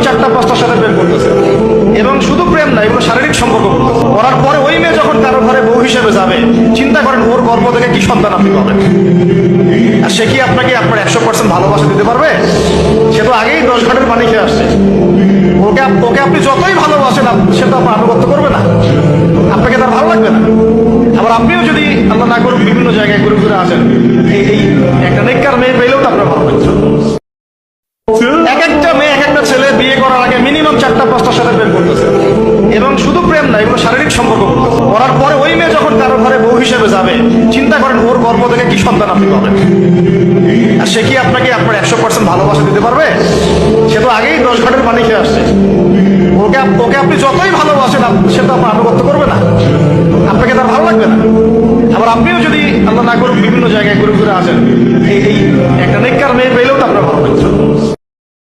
চারটা পাঁচটার সাথে প্রেম করতেছে, এবং শুধু প্রেম না, এগুলো শারীরিক সম্পর্ক করতেছে। করার পরে ওই মেয়ে যখন কারো ঘরে বউ হিসেবে যাবে, চিন্তা করেন ওর গর্ভ থেকে কি সন্তান আপনি পাবেন। আর সে কি আপনাকে আপনার 100% ভালোবাসা দিতে পারবে? সে তো আগেই 10 ঘাটের পানি খেয়ে আসছে। ওকে আপনি যতই ভালোবাসেন, সে তো আপনার আনুগত্য করবে না, আপনাকে তার ভালো লাগবে না। আবার আপনিও যদি আল্লাহ না করুক বিভিন্ন জায়গায় ঘুরে ঘুরে আসেন, এই একটা নেককার মেয়ে পেলেও তো আপনার ভালো লাগছে। এক একটা মেয়ে, এক একটা ছেলে বিয়ে করার আগে মিনিমাম 4টা 5টার সাথে প্রেম করতেছে, এবং শুধু প্রেম না, এগুলো শারীরিক সম্পর্ক করতেছে। করার পরে ওই মেয়ে যখন কারো ঘরে বউ হিসেবে যাবে, চিন্তা করেন ওর গর্ভ থেকে কি সন্তান আপনি পাবেন। আর সে কি আপনাকে আপনার 100% ভালোবাসা দিতে পারবে? সে তো আগেই 10 ঘাটের পানি খেয়ে আসছে। ওকে আপনি যতই ভালোবাসেন, সে তো আপনার আনুগত্য করবে না, আপনাকে তার ভালো লাগবে না। আবার আপনিও যদি আল্লাহ না করুক বিভিন্ন জায়গায় ঘুরে ঘুরে আসেন, এই একটা নেককার মেয়ে পেলেও তো আপনার